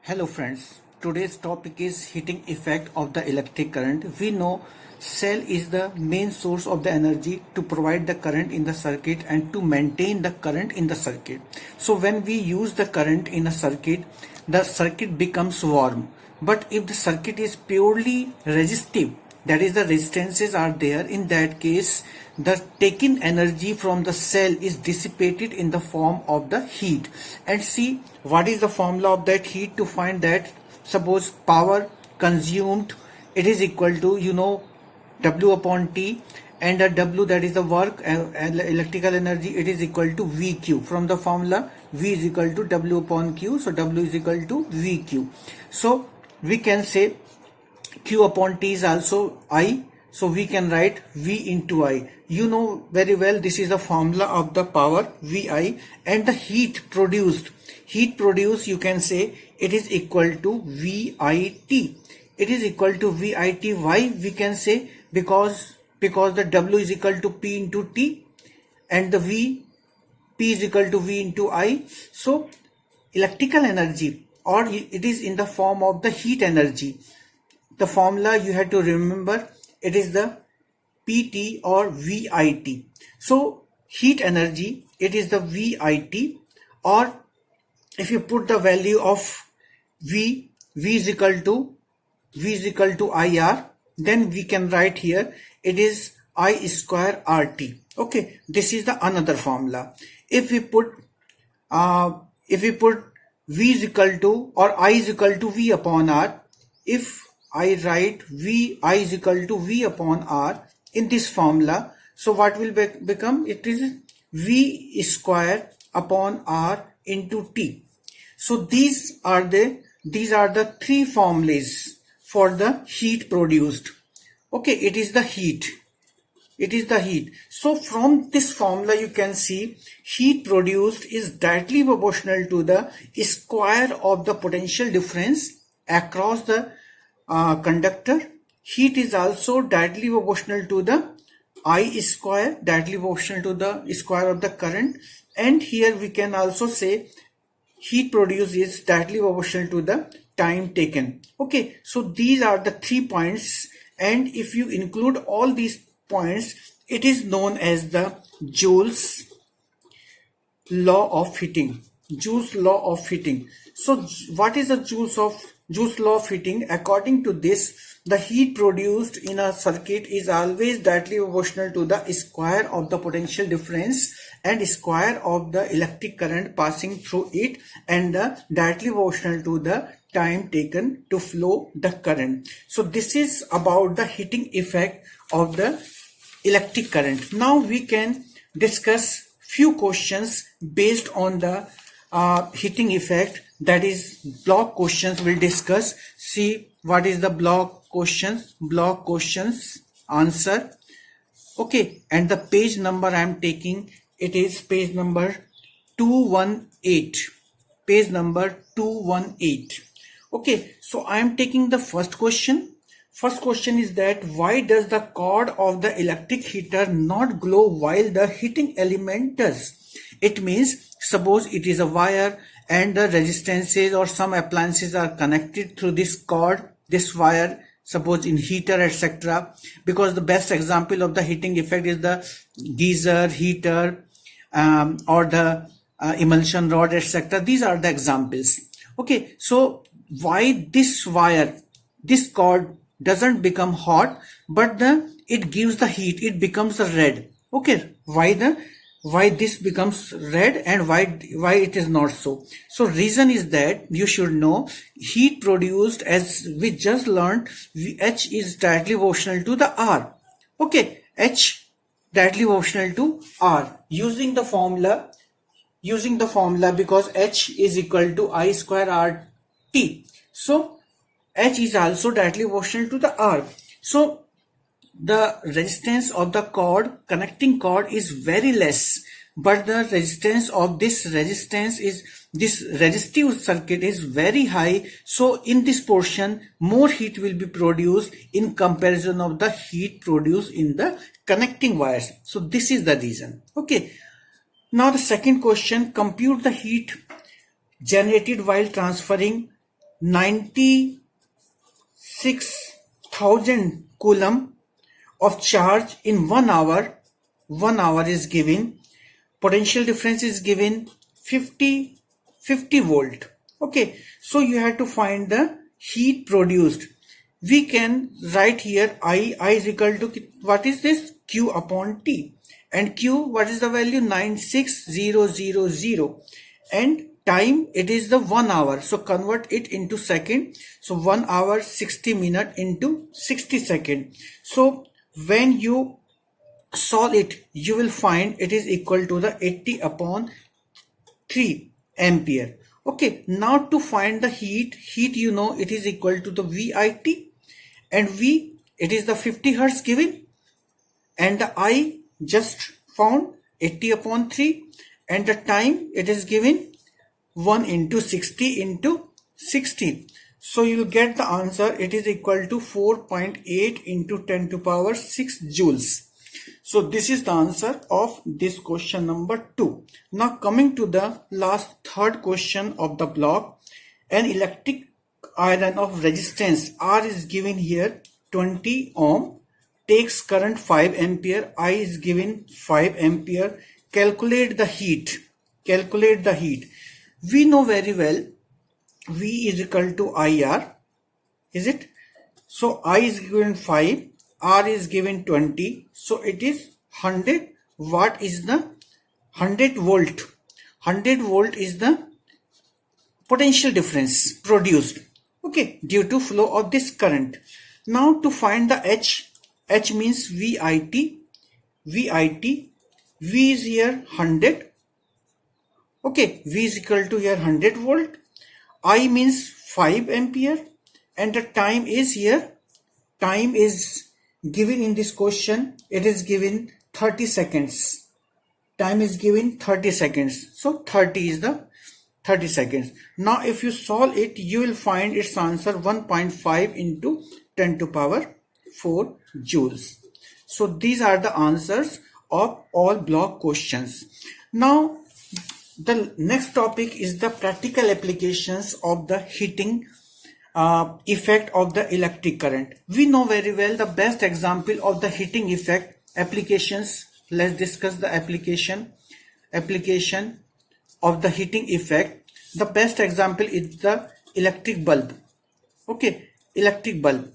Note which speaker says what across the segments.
Speaker 1: Hello friends, today's topic is heating effect of the electric current. We know cell is the main source of the energy to provide the current in the circuit and to maintain the current in the circuit. So when we use the current in a circuit, the circuit becomes warm. But if the circuit is purely resistive, that is the resistances are there, in that case the taken energy from the cell is dissipated in the form of the heat. And see what is the formula of that heat. To find that, suppose power consumed, it is equal to W upon T, and a W, that is the work and electrical energy, it is equal to VQ. From the formula, V is equal to W upon Q, so W is equal to VQ. So we can say Q upon T is also I, so we can write V into I. You know very well this is the formula of the power VI, and the heat produced you can say it is equal to VIT. It is equal to VIT. Why we can say? Because the W is equal to P into T and the P is equal to V into I. So electrical energy, or it is in the form of the heat energy. The formula you have to remember, it is the PT or VIT. So heat energy, it is the VIT, or if you put the value of V is equal to IR, then we can write here it is I square RT. Okay, this is the another formula. If we put V is equal to, or I is equal to V upon R, if I write I is equal to V upon R in this formula, so what will become? It is V square upon R into T. So these are the three formulas for the heat produced. Okay, it is the heat. So from this formula you can see heat produced is directly proportional to the square of the potential difference across the conductor. Heat is also directly proportional to the I square, directly proportional to the square of the current. And here we can also say heat produced is directly proportional to the time taken. Okay, so these are the 3 points, and if you include all these points, it is known as the Joule's law of heating. Joule's law of heating. So what is the Joule's law of heating? According to this, the heat produced in a circuit is always directly proportional to the square of the potential difference and square of the electric current passing through it, and directly proportional to the time taken to flow the current. So this is about the heating effect of the electric current. Now we can discuss few questions based on the heating effect, that is block questions we'll discuss. See what is the block questions answer. Okay, and the page number I am taking, it is page number 218. Okay, so I am taking the first question. First question is that why does the cord of the electric heater not glow while the heating element does? It means suppose it is a wire and the resistances or some appliances are connected through this cord, this wire, suppose in heater, etc. Because the best example of the heating effect is the geyser, heater, or the emulsion rod, etc. These are the examples. Okay, so why this wire, this cord doesn't become hot, but it gives the heat, it becomes red. Okay, why this becomes red and why it is not so? So reason is that you should know heat produced, as we just learned, H is directly proportional to the R. Okay, H directly proportional to R using the formula because H is equal to I square RT. So H is also directly proportional to the R. So the resistance of the connecting cord is very less, but the resistance of this resistive circuit is very high. So in this portion more heat will be produced in comparison of the heat produced in the connecting wires. So this is the reason. Okay, now the second question, compute the heat generated while transferring 96,000 coulomb of charge in 1 hour. 1 hour is given. Potential difference is given 50 volt. Okay, so you have to find the heat produced. We can write here I is equal to, what is this? Q upon T. And Q, what is the value? 96000. And time, it is the 1 hour. So convert it into second. So 1 hour 60 minute into 60 second. So when you solve it, you will find it is equal to the 80 upon 3 ampere. Okay, now to find the heat you know it is equal to the VIT, and V, it is the 50 hertz given, and the I just found 80 upon 3, and the time it is given 1 into 60 into 60. So you will get the answer, it is equal to 4.8 into 10 to power 6 joules. So this is the answer of this question number 2. Now coming to the last third question of the block. An electric iron of resistance R is given here 20 ohm, takes current 5 ampere, I is given 5 ampere. Calculate the heat. Calculate the heat. We know very well V is equal to IR. Is it? So I is given 5. R is given 20, so it is 100 watt is the 100 volt. 100 volt is the potential difference produced, okay, due to flow of this current. Now to find the H means VIT. V is here 100. Okay, V is equal to here 100 volt. I means 5 ampere, and the time is here. Time is given in this question, it is given 30 seconds. Time is given 30 seconds. So 30 is the 30 seconds. Now if you solve it, you will find its answer 1.5 into 10 to power 4 joules. So these are the answers of all block questions. Now the next topic is the practical applications of the heating effect of the electric current. We know very well the best example of the heating effect applications. Let's discuss the application of the heating effect. The best example is the electric bulb. Okay, electric bulb.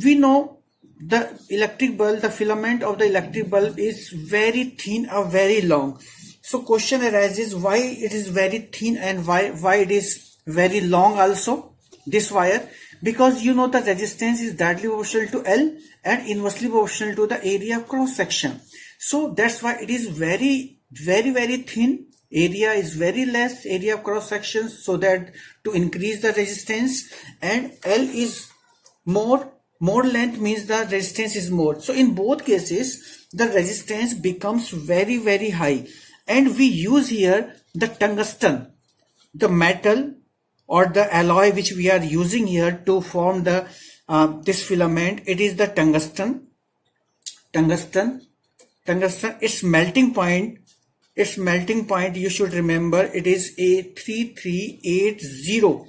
Speaker 1: We know the electric bulb, the filament of the electric bulb is very thin or very long. So question arises, why it is very thin and why it is very long also, this wire? Because you know the resistance is directly proportional to L and inversely proportional to the area of cross section. So that's why it is very thin. Area is very less, area of cross section, so that to increase the resistance, and L is more length means the resistance is more. So in both cases the resistance becomes very high, and we use here the tungsten, the metal or the alloy which we are using here to form the this filament. It is the tungsten. Its melting point, you should remember, it is a 3380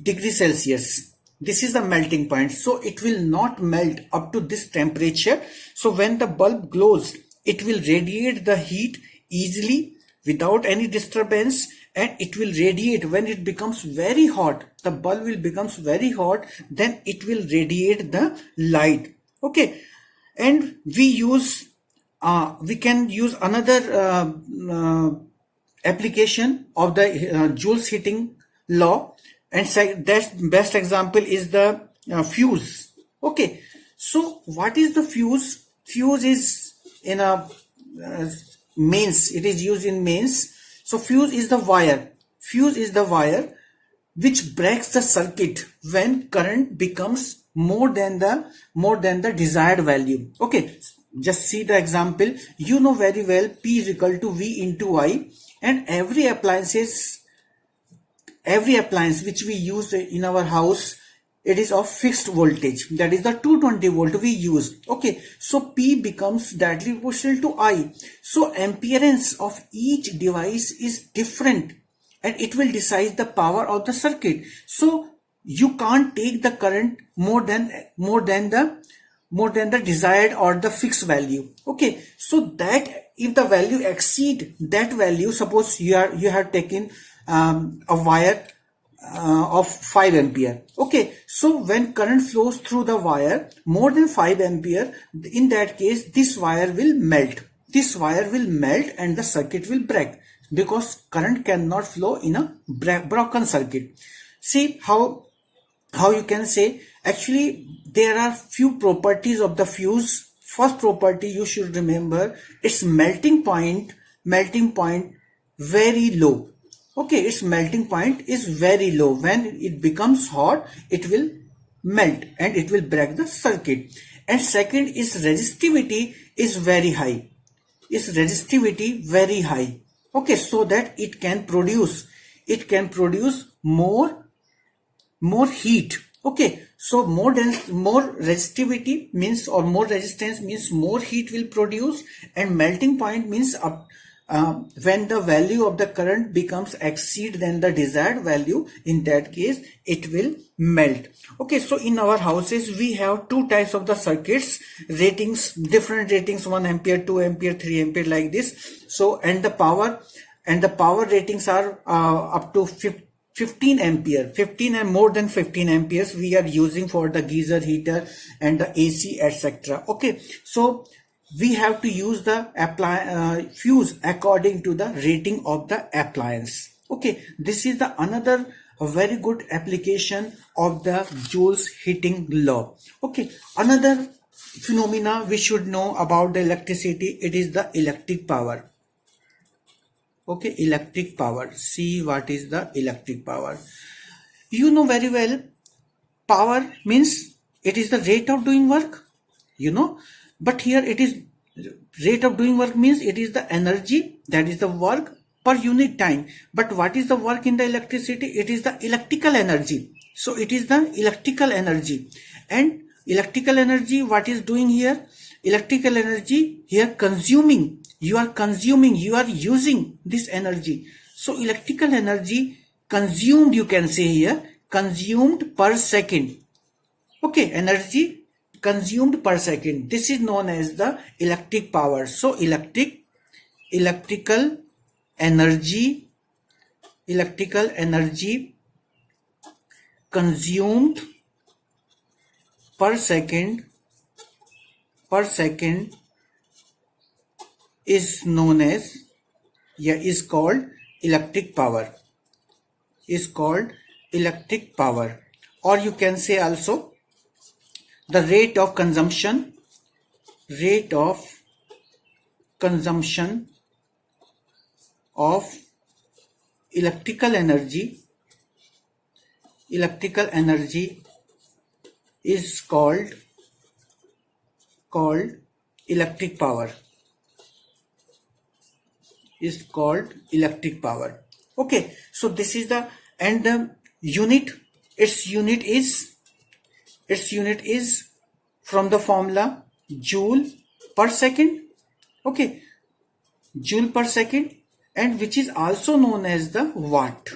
Speaker 1: degrees Celsius. This is the melting point, so it will not melt up to this temperature. So when the bulb glows, it will radiate the heat easily without any disturbance, and it will radiate when it becomes very hot. The bulb will becomes very hot, then it will radiate the light. Okay, and we can use another application of the Joule's heating law, and that best example is the fuse. Okay, so what is the fuse? Fuse is in a mains. It is used in mains. So fuse is the wire. Fuse is the wire which breaks the circuit when current becomes more than the desired value. Okay, just see the example. You know very well P is equal to V into I, and every appliance which we use in our house, it is of fixed voltage, that is the 220 volt we use. Okay, so P becomes directly proportional to I. So amperance of each device is different and it will decide the power of the circuit. So you can't take the current more than the desired or the fixed value. Okay, so that if the value exceed that value, suppose you have taken a wire of 5 ampere. Okay, so when current flows through the wire more than 5 ampere, in that case this wire will melt. This wire will melt and the circuit will break, because current cannot flow in a broken circuit. See how you can say, actually there are few properties of the fuse. First property you should remember, its melting point very low. Okay, its melting point is very low. When it becomes hot, it will melt and it will break the circuit. And second is resistivity is very high. Its resistivity very high. Okay, so that it can produce more heat. Okay, so more resistivity means, or more resistance means, more heat will produce, and melting point means when the value of the current becomes exceed than the desired value, in that case it will melt. Okay, so in our houses we have two types of the circuits, ratings, different ratings, 1 ampere, 2 ampere, 3 ampere, like this. So and the power ratings are up to 15 ampere, 15 and more than 15 amperes we are using for the geyser, heater and the AC, etc. Okay, so we have to use the fuse according to the rating of the appliance. Okay, this is the another very good application of the Joule's heating law. Okay, another phenomena we should know about the electricity, it is the electric power. Okay, electric power. See what is the electric power. You know very well, power means it is the rate of doing work, you know, but here it is rate of doing work means it is the energy, that is the work per unit time. But what is the work in the electricity? It is the electrical energy. So it is the electrical energy. And electrical energy, what is doing here? Electrical energy here consuming. You are using this energy. So electrical energy consumed, you can say here, consumed per second. Okay, energy consumed per second. This is known as the electric power. So electrical energy consumed per second is known as, is called electric power. Or you can say also the rate of consumption of electrical energy is called electric power. Okay, so this is the, and the unit, its unit is from the formula joule per second. Okay, joule per second, and which is also known as the watt.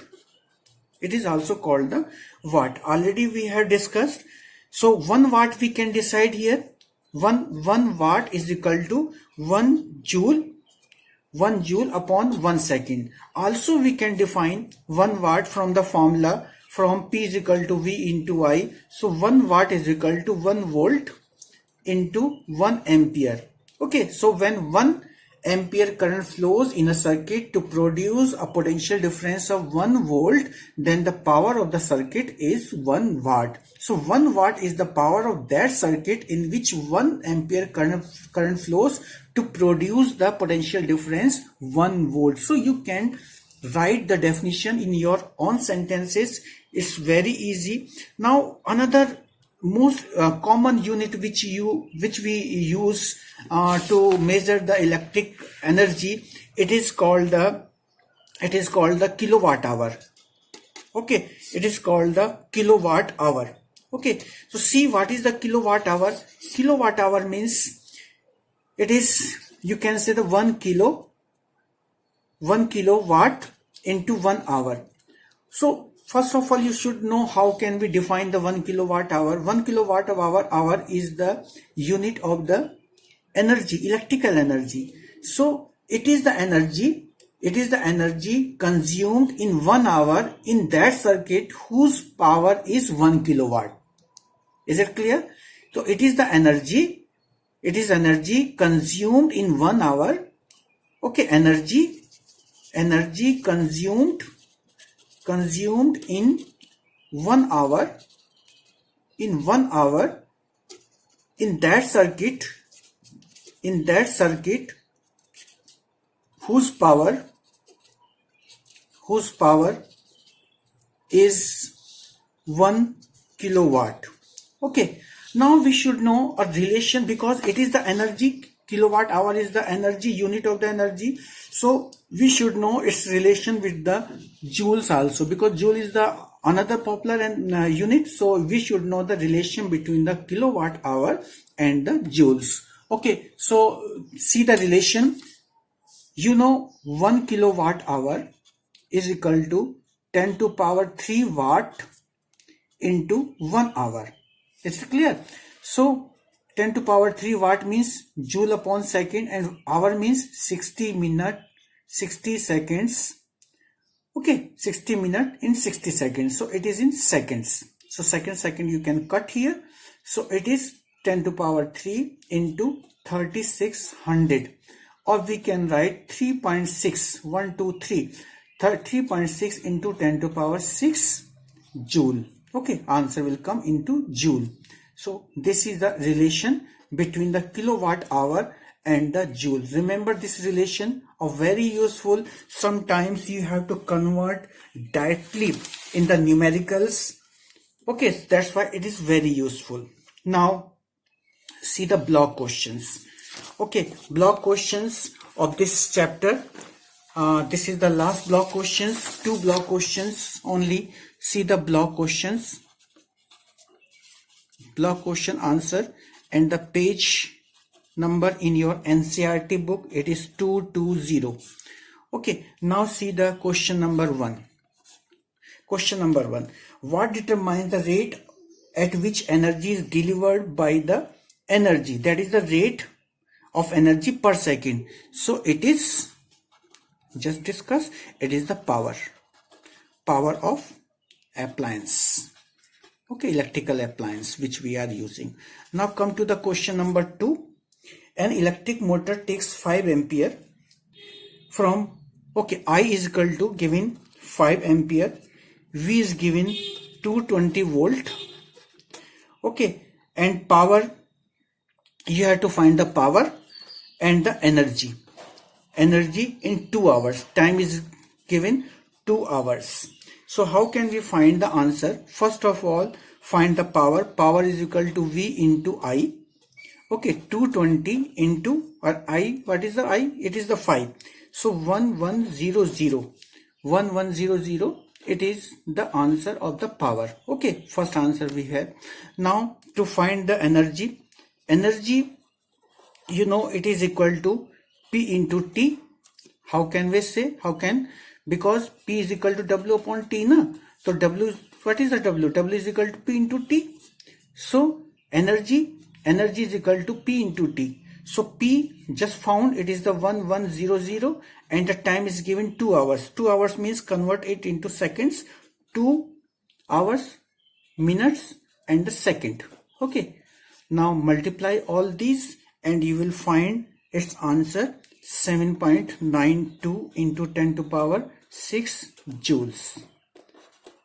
Speaker 1: It is also called the watt. Already we have discussed. So 1 watt we can decide here. 1 watt is equal to 1 joule upon 1 second. Also we can define 1 watt from the formula from P is equal to V into I. So 1 watt is equal to 1 volt into 1 ampere. Okay, so when 1 ampere current flows in a circuit to produce a potential difference of 1 volt, then the power of the circuit is 1 watt. So 1 watt is the power of that circuit in which 1 ampere current flows to produce the potential difference 1 volt. So you can write the definition in your own sentences. It's very easy. Now another most common unit which we use to measure the electric energy, it is called the kilowatt hour. Okay, it is called the kilowatt hour. Okay, so see what is the kilowatt hour. Kilowatt hour means it is, you can say, the 1 kilowatt into 1 hour. So first of all, you should know how can we define the 1 kilowatt hour. 1 kilowatt hour is the unit of the energy, electrical energy. So it is the energy consumed in 1 hour in that circuit whose power is 1 kilowatt. Is it clear? So it is energy consumed in 1 hour. Okay, energy consumed in 1 hour in that circuit whose power is 1 kilowatt. Okay, now we should know a relation, because it is the energy, kilowatt hour is the energy, unit of the energy. So we should know its relation with the joules also, because joule is the another popular unit. So we should know the relation between the kilowatt hour and the joules. Okay, so see the relation. 1 kilowatt hour is equal to 10 to power 3 watt into 1 hour. Is it clear? So 10 to power 3 watt means joule upon second, and hour means 60 seconds. Okay, 60 minute in 60 seconds. So it is in seconds. So second you can cut here. So it is 10 to power 3 into 3600. Or we can write 3.6, 3.6 into 10 to power 6 joule. Okay, answer will come into joule. So this is the relation between the kilowatt hour and the joule. Remember this relation, very useful. Sometimes you have to convert directly in the numericals. Okay, that's why it is very useful. Now see the block questions. Okay, block questions of this chapter. This is the last block questions, 2 block questions only. See the block questions, block question answer, and the page number in your NCERT book, it is 220. Okay, now see the question number 1. Question number 1. What determines the rate at which energy is delivered by the energy? That is the rate of energy per second. So it is, just discuss, it is the power of appliance. Okay, electrical appliance which we are using. Now come to the question number 2. An electric motor takes 5 ampere from, okay, I is equal to given 5 ampere, V is given 220 volt. Okay, and power, you have to find the power and the energy in 2 hours. Time is given 2 hours. So how can we find the answer? First of all, find the power. Power is equal to V into I. Okay, 220 into, or I, what is the I? It is the 5. So 1100. It is the answer of the power. Okay, first answer we have. Now to find the energy, it is equal to P into T. How can we say? Because P is equal to W upon T, na? So W, what is the W? W is equal to P into T. So energy is equal to P into T. So P just found, it is the 1100, and the time is given 2 hours. 2 hours means convert it into seconds. 2 hours, minutes, and the second. Okay. Now multiply all these and you will find its answer 7.92 into 10 to power 6 joules.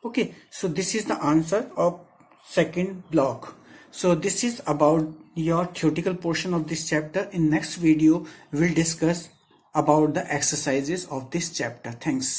Speaker 1: Okay, so this is the answer of second block. So this is about your theoretical portion of this chapter. In next video we'll discuss about the exercises of this chapter. Thanks.